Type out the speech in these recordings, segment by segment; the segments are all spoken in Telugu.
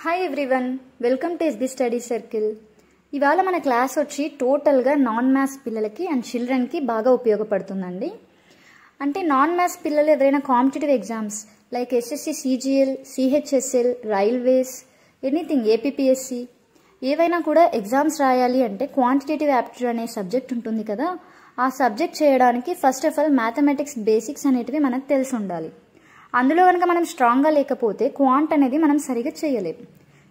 Hi everyone, welcome to SB study circle. ఇవాళ మన క్లాస్ వచ్చి టోటల్గా నాన్ మ్యాథ్స్ పిల్లలకి అండ్ చిల్డ్రన్కి బాగా ఉపయోగపడుతుందండి. అంటే నాన్ మ్యాథ్స్ పిల్లలు ఎవరైనా competitive exams like SSC CGL, CHSL, railways, anything APPSC ఏవైనా కూడా ఎగ్జామ్స్ రాయాలి అంటే క్వాంటిటేటివ్ యాప్టిట్యూడ్ అనే సబ్జెక్ట్ ఉంటుంది కదా, ఆ సబ్జెక్ట్ చేయడానికి first of all mathematics basics అనేటివి మనకు తెలిసి ఉండాలి. అందులో కనుక మనం స్ట్రాంగ్గా లేకపోతే క్వాంట్ అనేది మనం సరిగా చేయలేము.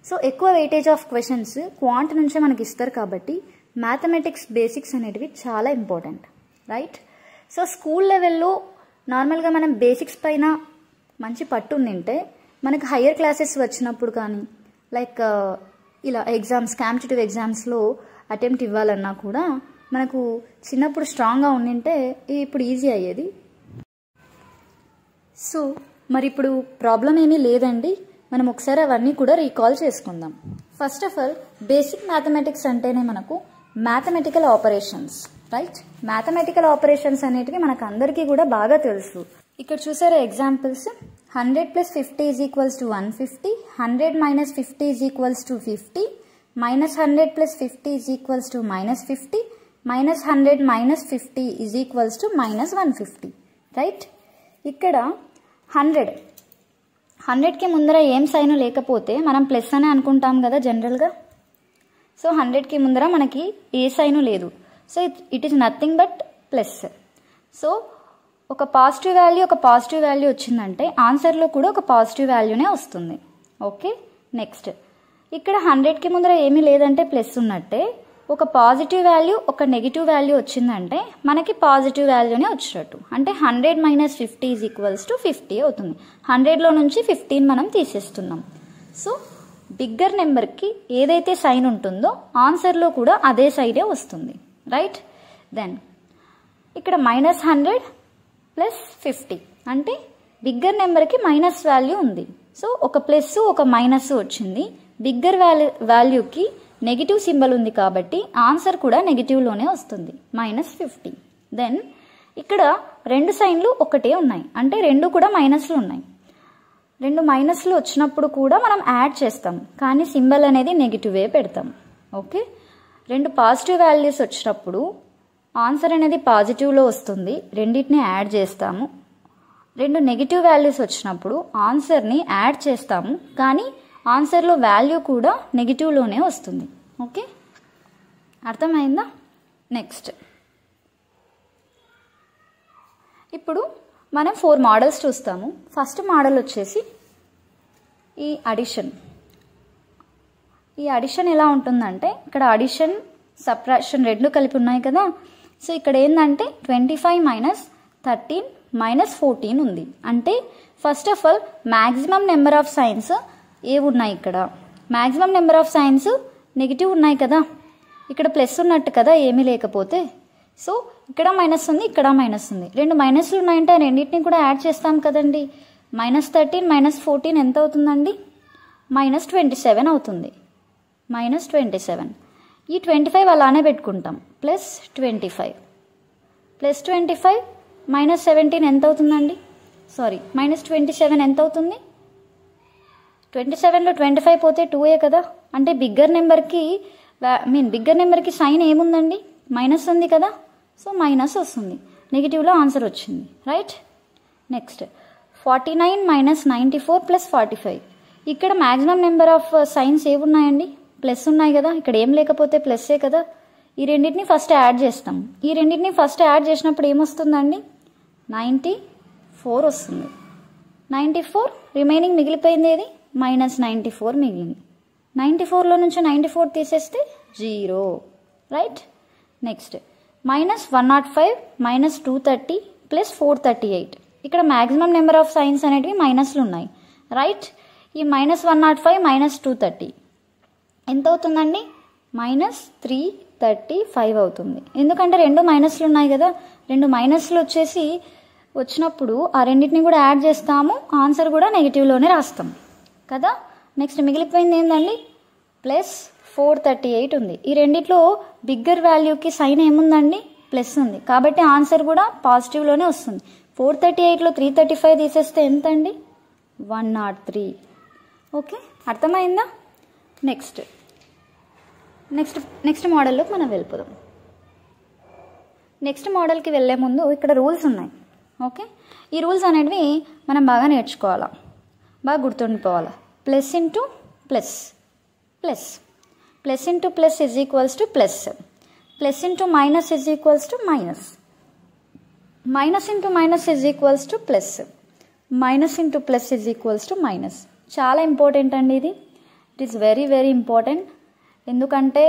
సో ఎక్కువ వెయిటేజ్ ఆఫ్ క్వశ్చన్స్ క్వాంట్ నుంచే మనకి ఇస్తారు కాబట్టి మ్యాథమెటిక్స్ బేసిక్స్ అనేటివి చాలా ఇంపార్టెంట్, రైట్? సో స్కూల్ లెవెల్లో నార్మల్గా మనం బేసిక్స్ పైన మంచి పట్టు ఉండింటే మనకు హయ్యర్ క్లాసెస్ వచ్చినప్పుడు కానీ లైక్ ఇలా ఎగ్జామ్స్ కాంపిటేటివ్ ఎగ్జామ్స్లో అటెంప్ట్ ఇవ్వాలన్నా కూడా మనకు చిన్నప్పుడు స్ట్రాంగ్గా ఉండింటే ఇప్పుడు ఈజీ అయ్యేది. సో మరి ఇప్పుడు ప్రాబ్లం ఏమీ లేదండి, మనం ఒకసారి అవన్నీ కూడా రీకాల్ చేసుకుందాం. First of all basic mathematics అంటేనే మనకు mathematical operations, right? Mathematical operations అనేటివి మనకు అందరికీ కూడా బాగా తెలుసు. ఇక్కడ చూసారా ఎగ్జాంపుల్స్, 100 + 50 = 150, 100 - 50 = 50, -100 + 50 = -50, -100 - 50 = -150, రైట్? ఇక్కడ 100కి ముందర ఏం సైన్ లేకపోతే మనం ప్లస్ అనే అనుకుంటాం కదా జనరల్గా. సో 100కి ముందర మనకి ఏ సైను లేదు, so it is nothing but plus. So ఒక పాజిటివ్ వాల్యూ వచ్చిందంటే ఆన్సర్లో కూడా ఒక పాజిటివ్ వాల్యూనే వస్తుంది. ఓకే, నెక్స్ట్ ఇక్కడ 100కి ముందర ఏమీ లేదంటే ప్లస్ ఉన్నట్టే, ఒక పాజిటివ్ వాల్యూ ఒక నెగిటివ్ వాల్యూ వచ్చిందంటే మనకి పాజిటివ్ వాల్యూనే వచ్చినట్టు. అంటే 100 - 50 = 50 అవుతుంది. 100లో నుంచి 15 మనం తీసేస్తున్నాం. సో బిగ్గర్ నెంబర్కి ఏదైతే సైన్ ఉంటుందో ఆన్సర్లో కూడా అదే సైడే వస్తుంది, రైట్? దెన్ ఇక్కడ -100 + 50 అంటే బిగ్గర్ నెంబర్కి మైనస్ వాల్యూ ఉంది. సో ఒక ప్లస్ ఒక మైనస్ వచ్చింది. బిగ్గర్ వాల్యూకి నెగిటివ్ సింబల్ ఉంది కాబట్టి ఆన్సర్ కూడా నెగిటివ్లోనే వస్తుంది, -50. దెన్ ఇక్కడ రెండు సైన్లు ఒకటే ఉన్నాయి, అంటే రెండు కూడా మైనస్లు ఉన్నాయి. రెండు మైనస్లు వచ్చినప్పుడు కూడా మనం యాడ్ చేస్తాం, కానీ సింబల్ అనేది నెగిటివే పెడతాం. ఓకే, రెండు పాజిటివ్ వాల్యూస్ వచ్చినప్పుడు ఆన్సర్ అనేది పాజిటివ్లో వస్తుంది, రెండింటిని యాడ్ చేస్తాము. రెండు నెగిటివ్ వాల్యూస్ వచ్చినప్పుడు ఆన్సర్ని యాడ్ చేస్తాము, కానీ ఆన్సర్లో వాల్యూ కూడా నెగిటివ్లోనే వస్తుంది. ఓకే, అర్థమైందా? నెక్స్ట్ ఇప్పుడు మనం 4 మోడల్స్ చూస్తాము. ఫస్ట్ మోడల్ వచ్చేసి ఈ అడిషన్. ఈ అడిషన్ ఎలా ఉంటుందంటే ఇక్కడ అడిషన్ సబ్ట్రాక్షన్ రెండు కలిపి ఉన్నాయి కదా. సో ఇక్కడ ఏంటంటే 25 - 13 - 14 ఉంది. అంటే first of all maximum number of science ఏవి ఉన్నాయి? ఇక్కడ maximum number of science negative ఉన్నాయి కదా, ఇక్కడ ప్లస్ ఉన్నట్టు కదా ఏమీ లేకపోతే. సో ఇక్కడ మైనస్ ఉంది, ఇక్కడ మైనస్ ఉంది. రెండు మైనస్లు ఉన్నాయంటే రెండింటిని కూడా యాడ్ చేస్తాం కదండి. -13 - 14 ఎంత అవుతుందండి? -27 అవుతుంది. -27. ఈ 25 అలానే పెట్టుకుంటాం, +25 +25 -17 ఎంత అవుతుందండి? సారీ, -27 ఎంత అవుతుంది? 27లో 25 పోతే 2ఏ కదా. అంటే బిగ్గర్ నెంబర్కి సైన్ ఏముందండి? మైనస్ ఉంది కదా. సో మైనస్ వస్తుంది, నెగిటివ్లో ఆన్సర్ వచ్చింది, రైట్? నెక్స్ట్ 49 - 94 + 45. ఇక్కడ మ్యాక్సిమం నెంబర్ ఆఫ్ సైన్స్ ఏమున్నాయండి? ప్లస్ ఉన్నాయి కదా, ఇక్కడ ఏం లేకపోతే ప్లస్సే కదా. ఈ రెండింటిని ఫస్ట్ యాడ్ చేస్తాం. ఈ రెండింటిని ఫస్ట్ యాడ్ చేసినప్పుడు ఏమొస్తుందండి? 94 వస్తుంది. 94 రిమైనింగ్ మిగిలిపోయింది ఏది? -94 మిగిలింది. 94లో నుంచి 94 తీసేస్తే 0, రైట్? నెక్స్ట్ -105 - 230 + 438. ఇక్కడ మ్యాక్సిమం నెంబర్ ఆఫ్ సైన్స్ అనేటివి మైనస్లు ఉన్నాయి, రైట్? ఈ -105 - 230 ఎంత అవుతుందండి? -335 అవుతుంది. ఎందుకంటే రెండు మైనస్లు ఉన్నాయి కదా. రెండు మైనస్లు వచ్చినప్పుడు ఆ రెండింటిని కూడా యాడ్ చేస్తాము, ఆన్సర్ కూడా నెగిటివ్లోనే రాస్తాం కదా. నెక్స్ట్ మిగిలిపోయింది ఏంటండి? +438 ఉంది. ఈ రెండిట్లో బిగ్గర్ వాల్యూకి సైన్ ఏముందండి? ప్లస్ ఉంది, కాబట్టి ఆన్సర్ కూడా పాజిటివ్లోనే వస్తుంది. 438లో 335 తీసేస్తే ఎంత అండి? 103. ఓకే, అర్థమైందా? నెక్స్ట్ మోడల్లోకి మనం వెళ్ళిపోదాం. నెక్స్ట్ మోడల్కి వెళ్ళే ముందు ఇక్కడ రూల్స్ ఉన్నాయి. ఓకే, ఈ రూల్స్ అనేవి మనం బాగా నేర్చుకోవాలా, బాగా గుర్తుండిపోవాలా. Plus into plus, plus plus into plus is equals to plus, plus into minus is equals to minus, minus into minus is equals to plus, minus into plus is equals to minus. చాలా ఇంపార్టెంట్ అండి ఇది. It is very very important. ఎందుకంటే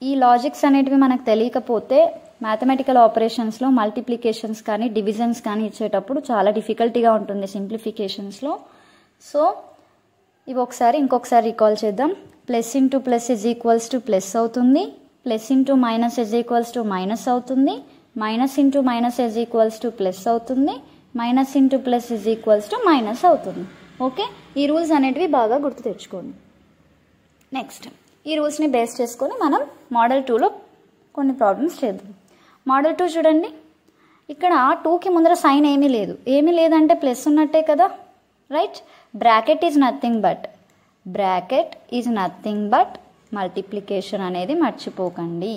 ఈ లాజిక్స్ అనేటివి మనకు తెలియకపోతే మ్యాథమెటికల్ ఆపరేషన్స్లో మల్టిప్లికేషన్స్ కానీ డివిజన్స్ కానీ ఇచ్చేటప్పుడు చాలా డిఫికల్టీగా ఉంటుంది సింప్లిఫికేషన్స్లో. సో ఇవి ఇంకొకసారి రికాల్ చేద్దాం. Plus into plus is equals to plus అవుతుంది, plus into minus is equals to minus అవుతుంది, minus into minus is equals to plus అవుతుంది, minus into plus is equals to minus అవుతుంది. ఓకే, ఈ రూల్స్ అనేటివి బాగా గుర్తు తెచ్చుకోండి. నెక్స్ట్ ఈ రూల్స్ని బేస్ చేసుకొని మనం మోడల్ 2లో కొన్ని ప్రాబ్లమ్స్ చేద్దాం. మోడల్ 2 చూడండి, ఇక్కడ 2కి ముందర సైన్ ఏమీ లేదంటే ప్లస్ ఉన్నట్టే కదా, right. Bracket is nothing but multiplication అనేది మర్చిపోకండి.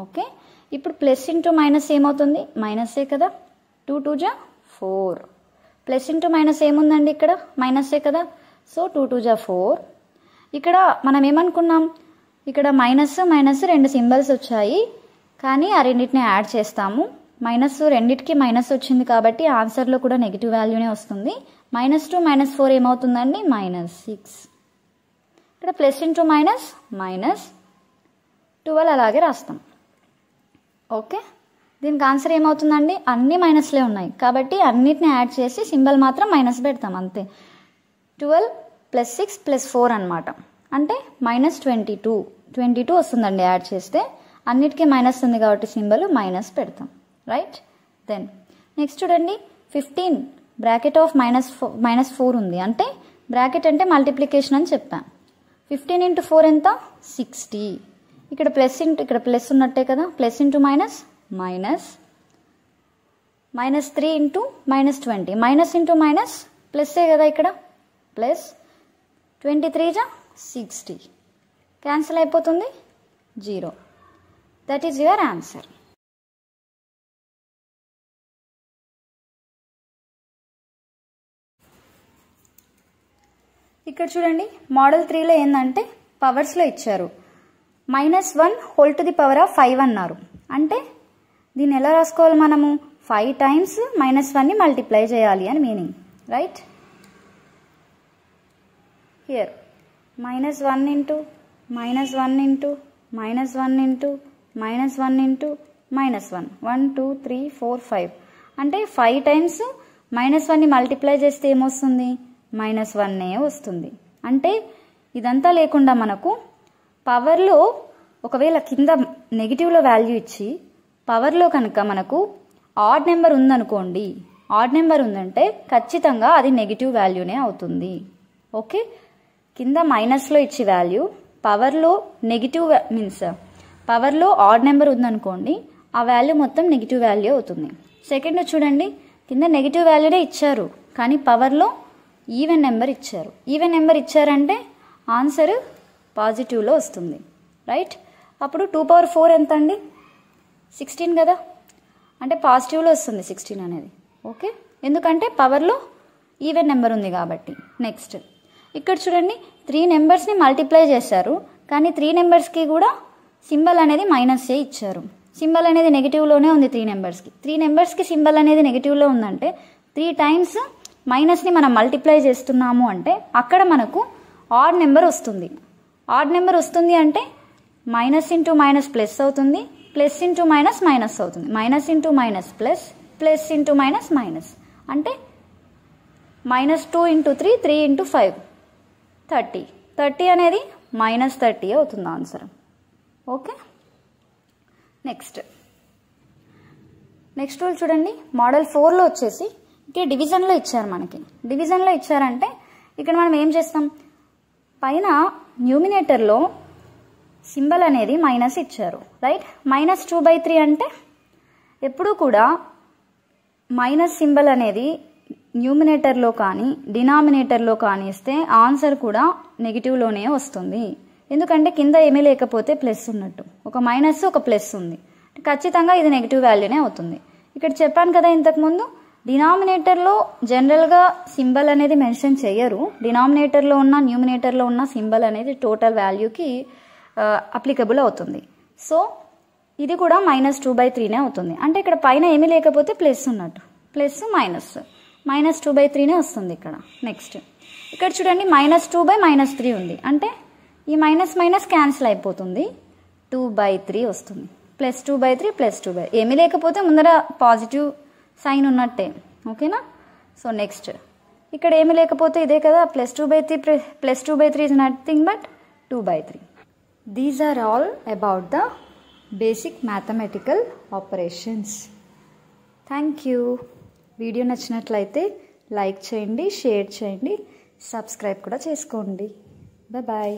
ఓకే, ఇప్పుడు ప్లస్ ఇంటూ మైనస్ ఏమవుతుంది, మైనసే కదా, 2 2 జా 4. ప్లస్ ఇంటూ మైనస్ ఏముందండి, ఇక్కడ మైనసే కదా, సో 2 2 జా 4. ఇక్కడ మనం ఏమనుకున్నాం, ఇక్కడ మైనస్ రెండు సింబల్స్ వచ్చాయి, కానీ ఆ రెండింటిని యాడ్ చేస్తాము. రెండింటికి మైనస్ వచ్చింది కాబట్టి ఆన్సర్లో కూడా నెగిటివ్ వాల్యూనే వస్తుంది. -2 -4 ఏమవుతుందండి, -6. ఇక్కడ ప్లస్ ఇంటూ మైనస్ -12 అలాగే రాస్తాం. ఓకే, దీనికి ఆన్సర్ ఏమవుతుందండి, అన్ని మైనస్లే ఉన్నాయి కాబట్టి అన్నిటిని యాడ్ చేసి సింబల్ మాత్రం మైనస్ పెడతాం అంతే. 12 + 6 + 4 అనమాట, అంటే -22 వస్తుందండి యాడ్ చేస్తే. అన్నిటికీ మైనస్ ఉంది కాబట్టి సింబల్ మైనస్ పెడతాం, రైట్. దెన్ నెక్స్ట్ చూడండి, 15 బ్రాకెట్ ఆఫ్ -4 ఉంది, అంటే బ్రాకెట్ అంటే మల్టిప్లికేషన్ అని చెప్పాం. 15 × 4 ఎంత, 60. ఇక్కడ ప్లస్ ఉన్నట్టే కదా, plus into minus -3 × -20, minus into minus ప్లస్సే కదా, ఇక్కడ ప్లస్ 23 జా 60, క్యాన్సిల్ అయిపోతుంది 0. That is your answer. ఇక్కడ చూడండి, మోడల్ 3లో ఏంటంటే పవర్స్లో ఇచ్చారు. -1^5 అన్నారు, అంటే దీన్ని ఎలా రాసుకోవాలి మనము, 5 టైమ్స్ -1ని మల్టిప్లై చేయాలి అని మీనింగ్, రైట్. హియర్ -1 × -1 × -1 1 2 3 4 5, అంటే 5 టైమ్స్ -1ని మల్టిప్లై చేస్తే ఏమొస్తుంది, -1 వస్తుంది. అంటే ఇదంతా లేకుండా మనకు పవర్లో ఒకవేళ కింద నెగిటివ్లో వాల్యూ ఇచ్చి పవర్లో కనుక మనకు ఆడ్ నెంబర్ ఉందనుకోండి, ఆడ్ నెంబర్ ఉందంటే ఖచ్చితంగా అది నెగిటివ్ వాల్యూనే అవుతుంది. ఓకే, కింద మైనస్లో ఇచ్చి వాల్యూ పవర్లో నెగిటివ్ పవర్లో ఆడ్ నెంబర్ ఉందనుకోండి, ఆ వాల్యూ మొత్తం నెగిటివ్ వాల్యూ అవుతుంది. సెకండ్ చూడండి, కింద నెగిటివ్ వాల్యూనే ఇచ్చారు కానీ పవర్లో ఈవెన్ నెంబర్ ఇచ్చారు. ఈవెన్ నెంబర్ ఇచ్చారంటే ఆన్సర్ పాజిటివ్లో వస్తుంది, రైట్. అప్పుడు 2^4 ఎంత అండి, 16 కదా, అంటే పాజిటివ్లో వస్తుంది 16 అనేది. ఓకే, ఎందుకంటే పవర్లో ఈవెన్ నెంబర్ ఉంది కాబట్టి. నెక్స్ట్ ఇక్కడ చూడండి, 3 నెంబర్స్ని మల్టిప్లై చేశారు కానీ 3 నెంబర్స్కి కూడా సింబల్ అనేది మైనస్సే ఇచ్చారు. సింబల్ అనేది నెగిటివ్లోనే ఉంది 3 నెంబర్స్కి. 3 నెంబర్స్కి సింబల్ అనేది నెగిటివ్లో ఉందంటే 3 టైమ్స్ మైనస్ని మనం మల్టిప్లై చేస్తున్నాము అంటే అక్కడ మనకు ఆడ్ నెంబర్ వస్తుంది. ఆడ్ నెంబర్ వస్తుంది అంటే మైనస్ ఇంటూ మైనస్ ప్లస్ అవుతుంది, ప్లస్ ఇంటూ మైనస్ మైనస్ అవుతుంది, minus into minus plus, plus into minus minus, అంటే -2 × 3 3 × 5 30. 30 అనేది -30 అవుతుంది ఆన్సర్. ఓకే, నెక్స్ట్ రూల్ చూడండి, మోడల్ 4లో వచ్చేసి ఇక్కడ డివిజన్లో ఇచ్చారు. మనకి డివిజన్లో ఇచ్చారంటే ఇక్కడ మనం ఏం చేస్తాం, పైన న్యూమినేటర్లో సింబల్ అనేది మైనస్ ఇచ్చారు, రైట్. -2/3 అంటే ఎప్పుడు కూడా మైనస్ సింబల్ అనేది న్యూమినేటర్లో కానీ డినామినేటర్లో కానీ ఇస్తే ఆన్సర్ కూడా నెగిటివ్లోనే వస్తుంది. ఎందుకంటే కింద ఏమీ లేకపోతే ప్లస్ ఉన్నట్టు, ఒక మైనస్ ఒక ప్లస్ ఉంది, ఖచ్చితంగా ఇది నెగిటివ్ వాల్యూనే అవుతుంది. ఇక్కడ చెప్పాను కదా ఇంతకుముందు, డినామినేటర్లో జనరల్గా సింబల్ అనేది మెన్షన్ చేయరు. డినామినేటర్లో ఉన్న న్యూమినేటర్లో ఉన్న సింబల్ అనేది టోటల్ వాల్యూకి అప్లికబుల్ అవుతుంది. సో ఇది కూడా -2/3నే అవుతుంది. అంటే ఇక్కడ పైన ఏమీ లేకపోతే ప్లస్ ఉన్నట్టు, ప్లస్ -2/3నే వస్తుంది ఇక్కడ. నెక్స్ట్ ఇక్కడ చూడండి -2/-3 ఉంది, అంటే ఈ మైనస్ మైనస్ క్యాన్సిల్ అయిపోతుంది, 2/3 వస్తుంది. +2/3 +2/3 ఏమీ లేకపోతే ముందర పాజిటివ్ సైన్ ఉన్నట్టే, ఓకేనా. సో నెక్స్ట్ ఇక్కడ ఏమీ లేకపోతే ఇదే కదా, +2/3 is nothing but 2/3. These are all about the basic mathematical operations. Thank you. Video నచ్చినట్లయితే లైక్ చేయండి, షేర్ చేయండి, సబ్స్క్రైబ్ కూడా చేసుకోండి. బాయ్.